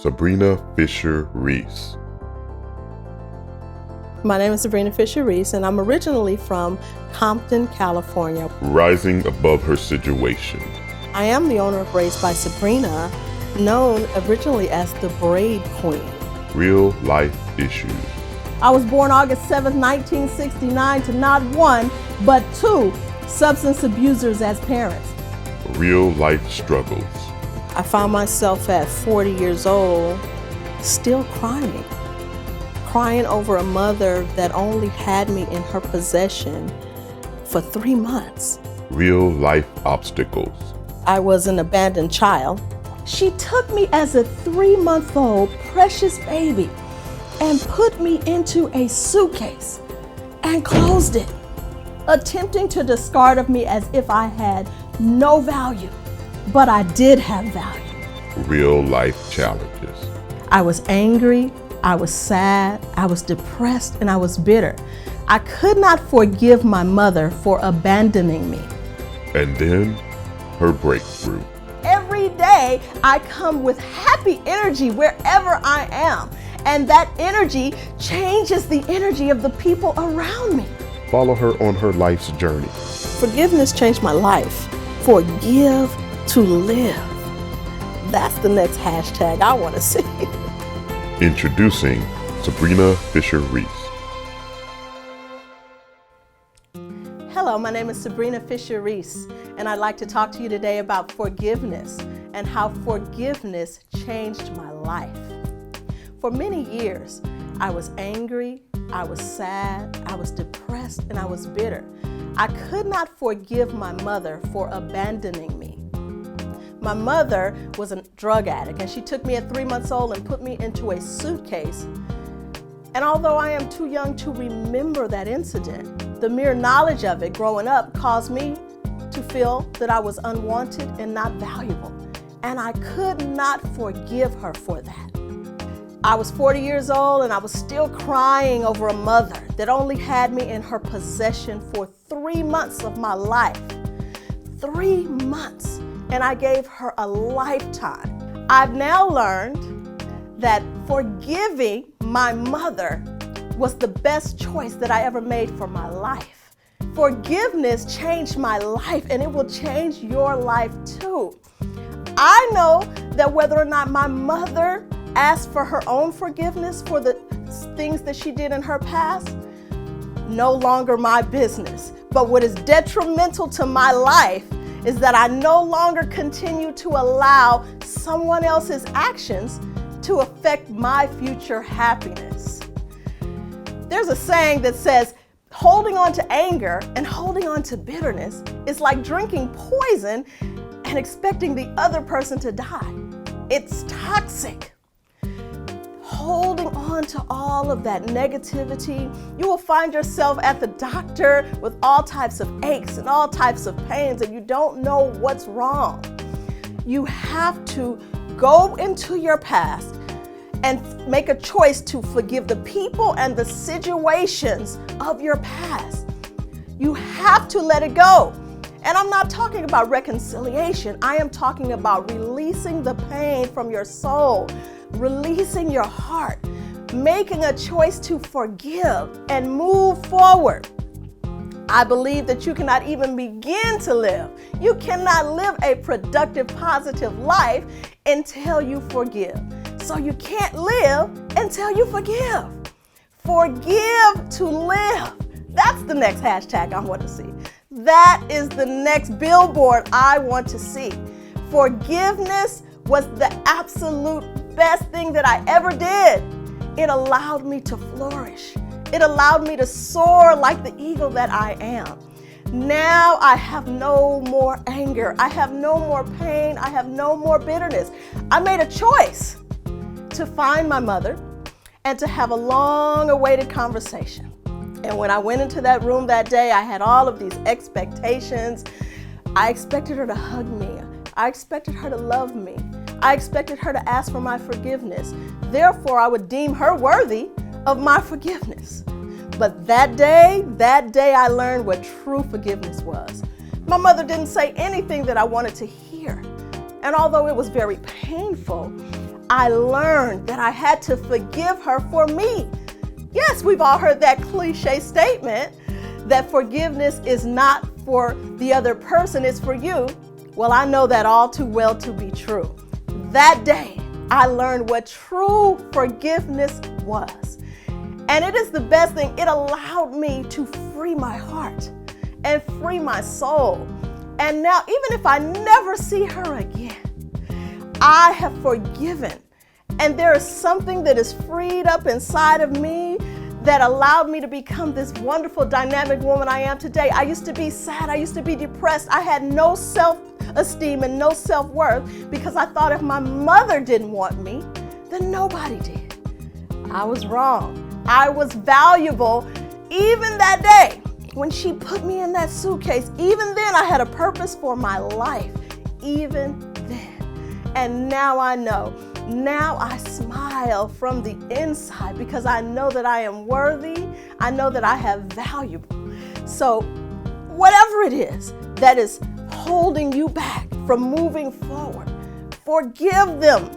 SaBrina Fisher Reece. My name is SaBrina Fisher Reece, and I'm originally from Compton, California. Rising above her situation. I am the owner of Raised by SaBrina, known originally as the Braid Queen. Real life issues. I was born August 7th, 1969 to not one, but two substance abusers as parents. Real life struggles. I found myself at 40 years old still crying over a mother that only had me in her possession for 3 months. Real life obstacles. I was an abandoned child. She took me as a 3-month-old precious baby and put me into a suitcase and closed it, attempting to discard of me as if I had no value. But I did have value. Real life challenges. I was angry, I was sad, I was depressed, and I was bitter. I could not forgive my mother for abandoning me. And then her breakthrough. Every day I come with happy energy wherever I am, and that energy changes the energy of the people around me. Follow her on her life's journey. Forgiveness changed my life. Forgive to live. That's the next hashtag I want to see. Introducing SaBrina Fisher Reece. Hello, my name is SaBrina Fisher Reece, and I'd like to talk to you today about forgiveness and how forgiveness changed my life. For many years, I was angry, I was sad, I was depressed, and I was bitter. I could not forgive my mother for abandoning me. My mother was a drug addict, and she took me at 3 months old and put me into a suitcase. And although I am too young to remember that incident, the mere knowledge of it growing up caused me to feel that I was unwanted and not valuable. And I could not forgive her for that. I was 40 years old and I was still crying over a mother that only had me in her possession for 3 months of my life. 3 months. And I gave her a lifetime. I've now learned that forgiving my mother was the best choice that I ever made for my life. Forgiveness changed my life, and it will change your life too. I know that whether or not my mother asked for her own forgiveness for the things that she did in her past, no longer my business. But what is detrimental to my life is that I no longer continue to allow someone else's actions to affect my future happiness. There's a saying that says, holding on to anger and holding on to bitterness is like drinking poison and expecting the other person to die. It's toxic. Holding on to all of that negativity, you will find yourself at the doctor with all types of aches and all types of pains, and you don't know what's wrong. You have to go into your past and make a choice to forgive the people and the situations of your past. You have to let it go. And I'm not talking about reconciliation. I am talking about releasing the pain from your soul, releasing your heart, making a choice to forgive and move forward. I believe that you cannot even begin to live. You cannot live a productive, positive life until you forgive. So you can't live until you forgive. Forgive to live. That's the next hashtag I want to see. That is the next billboard I want to see. Forgiveness was the absolute best thing that I ever did. It allowed me to flourish. It allowed me to soar like the eagle that I am. Now I have no more anger. I have no more pain. I have no more bitterness. I made a choice to find my mother and to have a long-awaited conversation. And when I went into that room that day, I had all of these expectations. I expected her to hug me. I expected her to love me. I expected her to ask for my forgiveness. Therefore, I would deem her worthy of my forgiveness. But that day I learned what true forgiveness was. My mother didn't say anything that I wanted to hear. And although it was very painful, I learned that I had to forgive her for me. Yes, we've all heard that cliche statement that forgiveness is not for the other person, it's for you. Well, I know that all too well to be true. That day, I learned what true forgiveness was. And it is the best thing. It allowed me to free my heart and free my soul. And now, even if I never see her again, I have forgiven. And there is something that is freed up inside of me that allowed me to become this wonderful, dynamic woman I am today. I used to be sad. I used to be depressed. I had no self-esteem and no self-worth because I thought if my mother didn't want me, then nobody did. I was wrong. I was valuable even that day when she put me in that suitcase. Even then, I had a purpose for my life. Even then. And now I know. Now I smile from the inside because I know that I am worthy. I know that I have value. So whatever it is that is holding you back from moving forward, forgive them.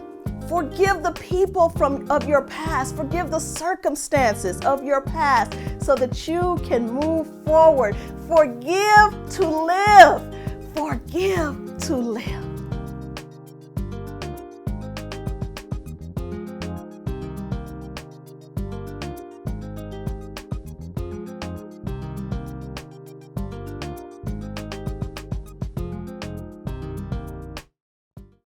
Forgive the people of your past. Forgive the circumstances of your past so that you can move forward. Forgive to live. Forgive to live.